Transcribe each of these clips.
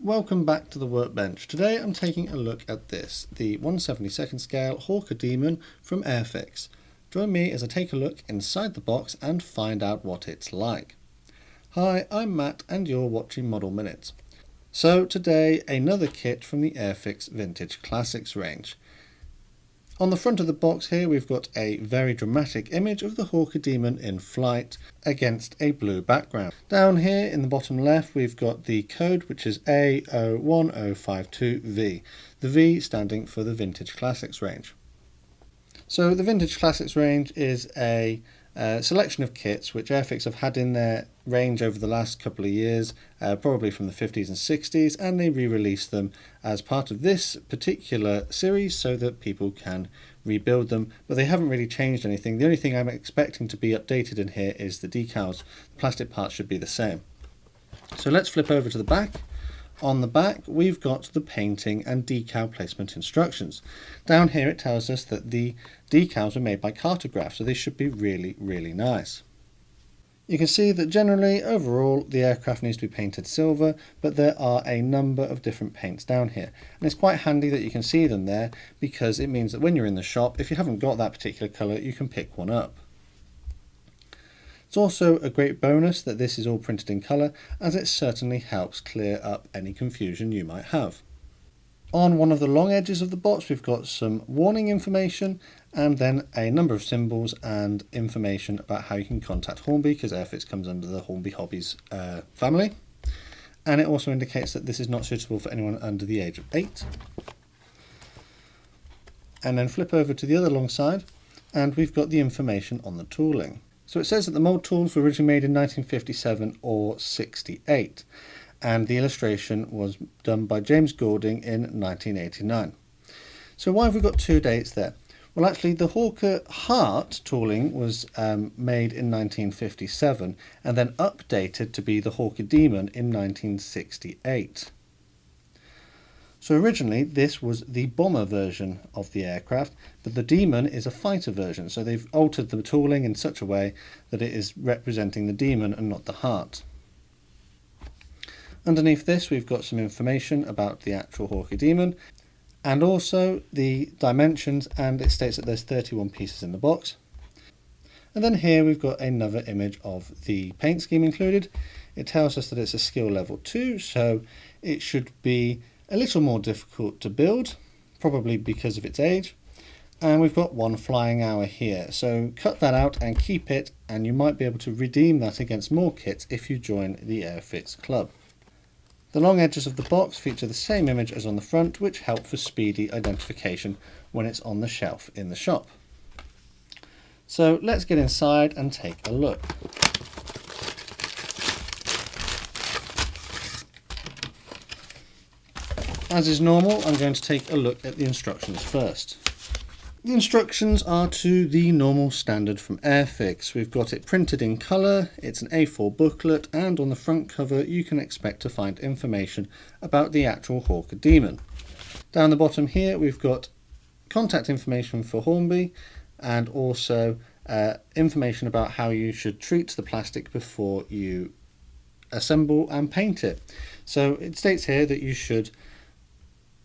welcome back to the workbench. Today I'm taking a look at this, the 1/72 scale Hawker Demon from Airfix. Join me as I take a look inside the box and find out what it's like. Hi, I'm Matt and you're watching Model Minutes. So today another kit from the Airfix Vintage Classics range. On the front of the box here we've got a very dramatic image of the Hawker Demon in flight against a blue background. Down here in the bottom left we've got the code, which is A01052V, the V standing for the Vintage Classics range. So the Vintage Classics range is a selection of kits which Airfix have had in their range over the last couple of years, probably from the 50s and 60s, and they re-released them as part of this particular series so that people can rebuild them, but they haven't really changed anything. The only thing I'm expecting to be updated in here is the decals. The plastic parts should be the same. So let's flip over to the back. On the back we've got the painting and decal placement instructions. Down here it tells us that the decals were made by Cartograph, so they should be really nice. You can see that generally overall the aircraft needs to be painted silver, but there are a number of different paints down here, and it's quite handy that you can see them there because it means that when you're in the shop, if you haven't got that particular colour, you can pick one up. It's also a great bonus that this is all printed in colour, as it certainly helps clear up any confusion you might have. On one of the long edges of the box we've got some warning information and then a number of symbols and information about how you can contact Hornby, because Airfix comes under the Hornby Hobbies family. And it also indicates that this is not suitable for anyone under the age of 8. And then flip over to the other long side and we've got the information on the tooling. So it says that the mould tools were originally made in 1957 or 68, and the illustration was done by James Goulding in 1989. So why have we got two dates there? Well, actually the Hawker Hart tooling was made in 1957 and then updated to be the Hawker Demon in 1968. So originally this was the bomber version of the aircraft, but the Demon is a fighter version, so they've altered the tooling in such a way that it is representing the Demon and not the Hart. Underneath this we've got some information about the actual Hawker Demon and also the dimensions, and it states that there's 31 pieces in the box. And then here we've got another image of the paint scheme included. It tells us that it's a skill level 2, so it should be a little more difficult to build, probably because of its age. And we've got 1 flying hour here, so cut that out and keep it, and you might be able to redeem that against more kits if you join the Airfix Club. The long edges of the box feature the same image as on the front, which help for speedy identification when it's on the shelf in the shop. So let's get inside and take a look. As is normal, I'm going to take a look at the instructions first. The instructions are to the normal standard from Airfix. We've got it printed in colour, it's an A4 booklet, and on the front cover you can expect to find information about the actual Hawker Demon. Down the bottom here we've got contact information for Hornby and also information about how you should treat the plastic before you assemble and paint it. So it states here that you should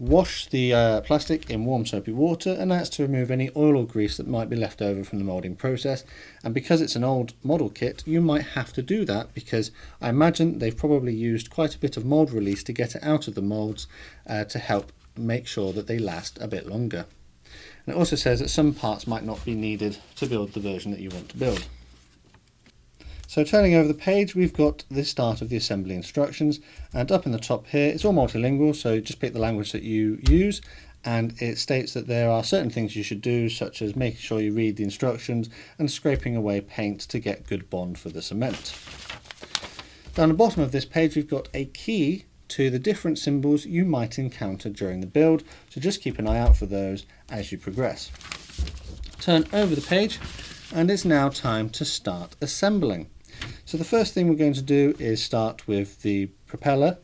wash the plastic in warm soapy water, and that's to remove any oil or grease that might be left over from the moulding process. And because it's an old model kit, you might have to do that because I imagine they've probably used quite a bit of mould release to get it out of the moulds to help make sure that they last a bit longer. And it also says that some parts might not be needed to build the version that you want to build. So turning over the page, we've got the start of the assembly instructions, and up in the top here it's all multilingual, so just pick the language that you use, and it states that there are certain things you should do, such as making sure you read the instructions and scraping away paint to get good bond for the cement. Down the bottom of this page we've got a key to the different symbols you might encounter during the build, so just keep an eye out for those as you progress. Turn over the page and it's now time to start assembling. So the first thing we're going to do is start with the propeller,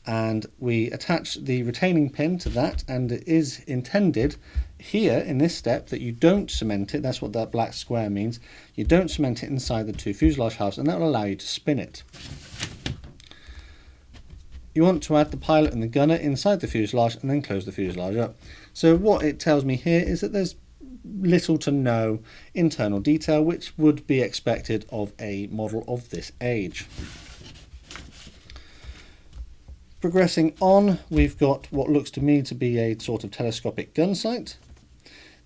and we attach the retaining pin to that, and it is intended here in this step that you don't cement it. That's what that black square means. You don't cement it inside the two fuselage halves, and that will allow you to spin it. you want to add the pilot and the gunner inside the fuselage and then close the fuselage up. So what it tells me here is that there's little to no internal detail, which would be expected of a model of this age. Progressing on, we've got what looks to me to be a sort of telescopic gun sight.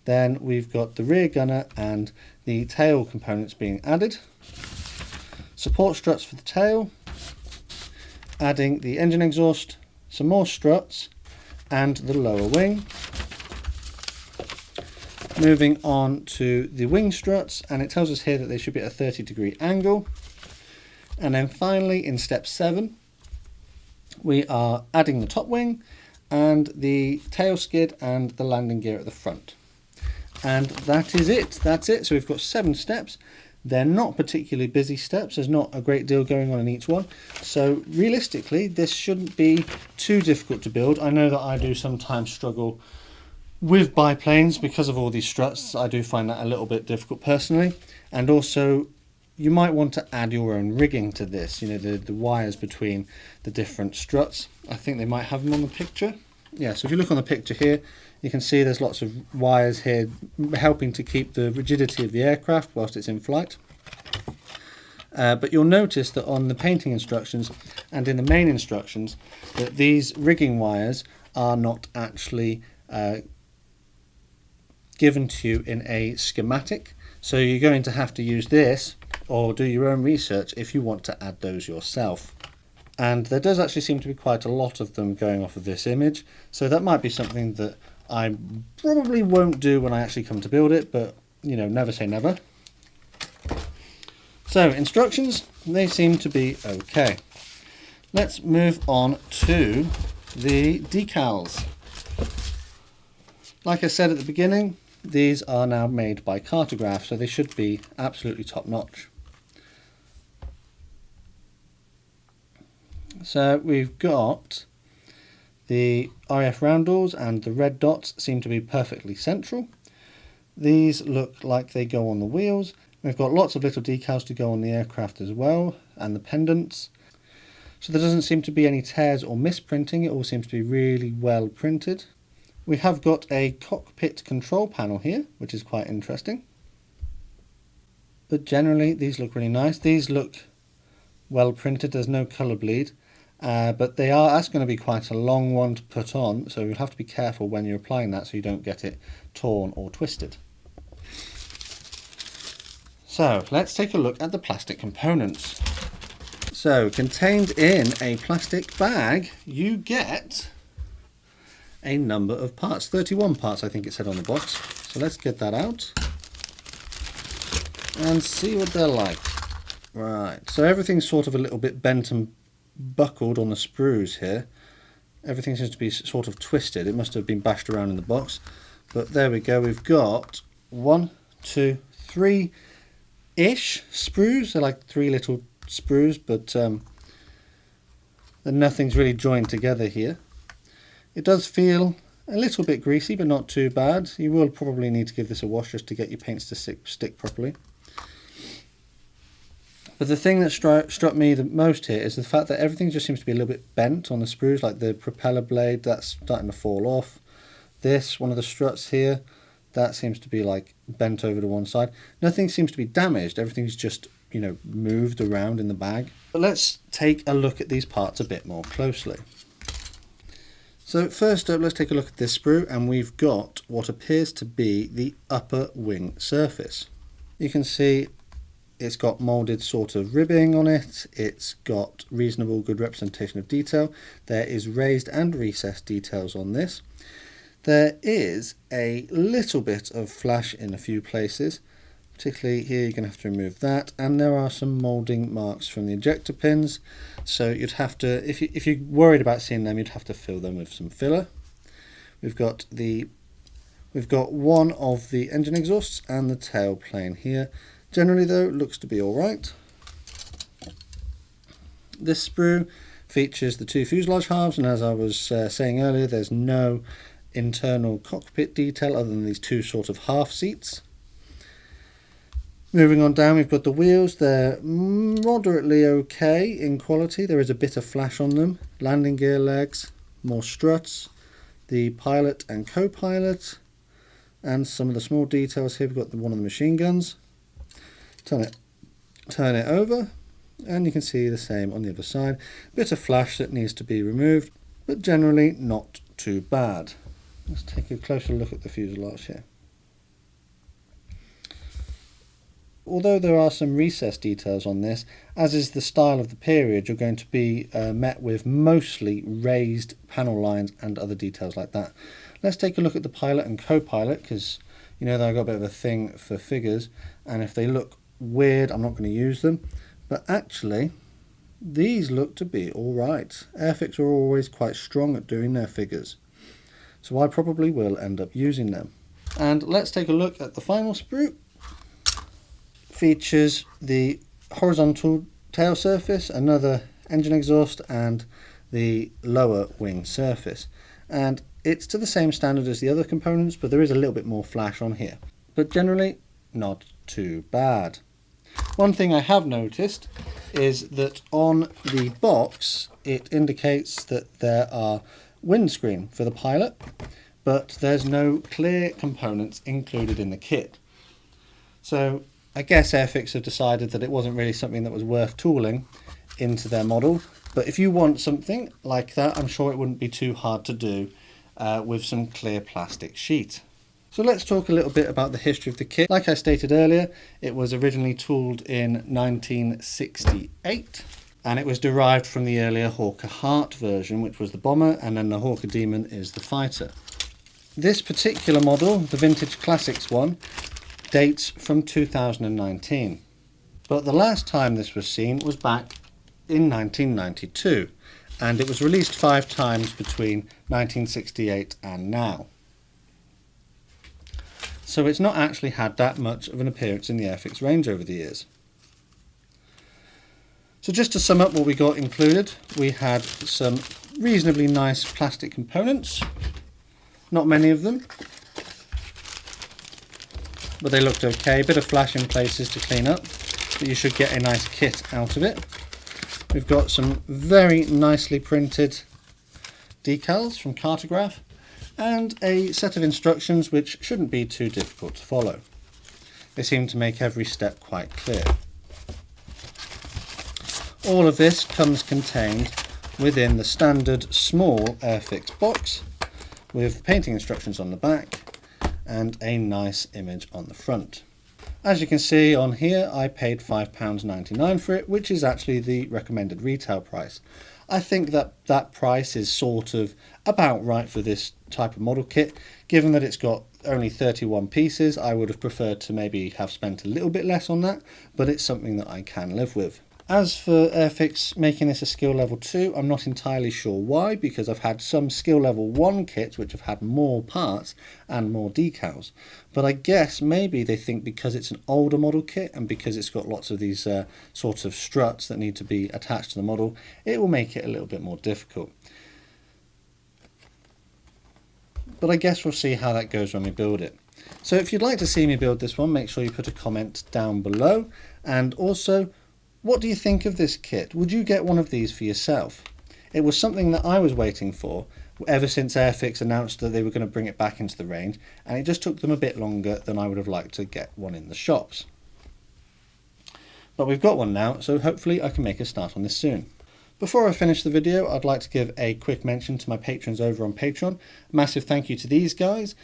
Then we've got the rear gunner and the tail components being added. Support struts for the tail, adding the engine exhaust, some more struts and the lower wing. Moving on to the wing struts, and it tells us here that they should be at a 30-degree angle. And then finally in step 7, we are adding the top wing and the tail skid and the landing gear at the front. And that is it. That's it. So we've got 7 steps. They're not particularly busy steps. There's not a great deal going on in each one. So realistically, this shouldn't be too difficult to build. I know that I do sometimes struggle with biplanes because of all these struts. I do find that a little bit difficult personally. And also, you might want to add your own rigging to this. You know, the wires between the different struts. I think they might have them on the picture. Yeah, so if you look on the picture here, you can see there's lots of wires here helping to keep the rigidity of the aircraft whilst it's in flight. But you'll notice that on the painting instructions and in the main instructions that these rigging wires are not actually given to you in a schematic. So you're going to have to use this or do your own research if you want to add those yourself. And there does actually seem to be quite a lot of them going off of this image. So that might be something that I probably won't do when I actually come to build it, but you know, never say never. So instructions, they seem to be okay. Let's move on to the decals. Like I said at the beginning, these are now made by Cartograph, so they should be absolutely top notch. So we've got the RAF roundels and the red dots seem to be perfectly central. These look like they go on the wheels. We've got lots of little decals to go on the aircraft as well, and the pendants. So there doesn't seem to be any tears or misprinting. It all seems to be really well printed. We have got a cockpit control panel here, which is quite interesting. But generally these look really nice. These look well printed, there's no colour bleed. But that's going to be quite a long one to put on, so you'll have to be careful when you're applying that so you don't get it torn or twisted. So let's take a look at the plastic components. So contained in a plastic bag you get a number of parts, 31 parts I think it said on the box. So let's get that out and see what they're like. Right, so everything's sort of a little bit bent and buckled on the sprues here. Everything seems to be sort of twisted. It must have been bashed around in the box. But there we go, we've got 1, 2, 3-ish sprues. They're like 3 little sprues, but nothing's really joined together here. It does feel a little bit greasy, but not too bad. You will probably need to give this a wash just to get your paints to stick properly. But the thing that struck me the most here is the fact that everything just seems to be a little bit bent on the sprues, like the propeller blade, that's starting to fall off. This, one of the struts here, that seems to be like bent over to one side. Nothing seems to be damaged, everything's just, you know, moved around in the bag. But let's take a look at these parts a bit more closely. So first up, let's take a look at this sprue, and we've got what appears to be the upper wing surface. You can see it's got moulded sort of ribbing on it, it's got reasonable good representation of detail, there is raised and recessed details on this. There is a little bit of flash in a few places, particularly here you're going to have to remove that, and there are some moulding marks from the ejector pins, so you'd have to, if you're worried about seeing them, you'd have to fill them with some filler. We've got one of the engine exhausts and the tail plane here. Generally though, it looks to be alright. This sprue features the 2 fuselage halves, and as I was saying earlier, there's no internal cockpit detail other than these 2 sort of half seats. Moving on down, we've got the wheels. They're moderately okay in quality. There is a bit of flash on them. Landing gear legs, more struts, the pilot and co-pilot, and some of the small details here. We've got one of the machine guns. Turn it over, and you can see the same on the other side. Bit of flash that needs to be removed, but generally not too bad. Let's take a closer look at the fuselage here. Although there are some recessed details on this, as is the style of the period, you're going to be met with mostly raised panel lines and other details like that. Let's take a look at the pilot and co-pilot, because you know that I've got a bit of a thing for figures, and if they look weird, I'm not going to use them. But actually, these look to be alright. Airfix are always quite strong at doing their figures, so I probably will end up using them. And let's take a look at the final sprue. Features the horizontal tail surface, another engine exhaust, and the lower wing surface. And it's to the same standard as the other components, but there is a little bit more flash on here. But generally, not too bad. One thing I have noticed is that on the box, it indicates that there are windscreen for the pilot, but there's no clear components included in the kit. So I guess Airfix have decided that it wasn't really something that was worth tooling into their model, but if you want something like that, I'm sure it wouldn't be too hard to do with some clear plastic sheet. So let's talk a little bit about the history of the kit. Like I stated earlier, it was originally tooled in 1968, and it was derived from the earlier Hawker Hart version, which was the bomber, and then the Hawker Demon is the fighter. This particular model, the Vintage Classics one, dates from 2019, but the last time this was seen was back in 1992, and it was released 5 times between 1968 and now. So it's not actually had that much of an appearance in the Airfix range over the years. So just to sum up what we got included, we had some reasonably nice plastic components, not many of them, but they looked okay. A bit of flash in places to clean up, but you should get a nice kit out of it. We've got some very nicely printed decals from Cartograph, and a set of instructions which shouldn't be too difficult to follow. They seem to make every step quite clear. All of this comes contained within the standard small Airfix box with painting instructions on the back and a nice image on the front. As you can see on here, I paid £5.99 for it, which is actually the recommended retail price. I think that that price is sort of about right for this type of model kit. Given that it's got only 31 pieces, I would have preferred to maybe have spent a little bit less on that, but it's something that I can live with. As for Airfix making this a skill level 2, I'm not entirely sure why, because I've had some skill level 1 kits which have had more parts and more decals. But I guess maybe they think because it's an older model kit and because it's got lots of these sorts of struts that need to be attached to the model, it will make it a little bit more difficult. But I guess we'll see how that goes when we build it. So if you'd like to see me build this one, make sure you put a comment down below. And also, what do you think of this kit? Would you get one of these for yourself? It was something that I was waiting for ever since Airfix announced that they were going to bring it back into the range, and it just took them a bit longer than I would have liked to get one in the shops. But we've got one now, so hopefully I can make a start on this soon. Before I finish the video, I'd like to give a quick mention to my patrons over on Patreon. Massive thank you to these guys.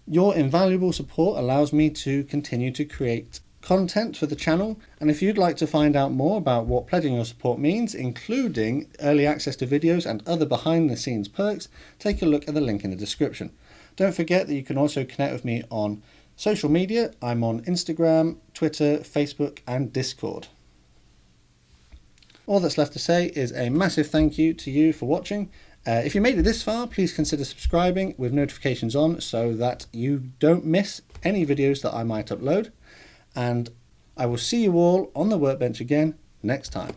Your invaluable support allows me to continue to create content for the channel, and if you'd like to find out more about what pledging your support means, including early access to videos and other behind the scenes perks, take a look at the link in the description. Don't forget that you can also connect with me on social media. I'm on Instagram, Twitter, Facebook and Discord. All that's left to say is a massive thank you to you for watching. If you made it this far, please consider subscribing with notifications on so that you don't miss any videos that I might upload. And I will see you all on the workbench again next time.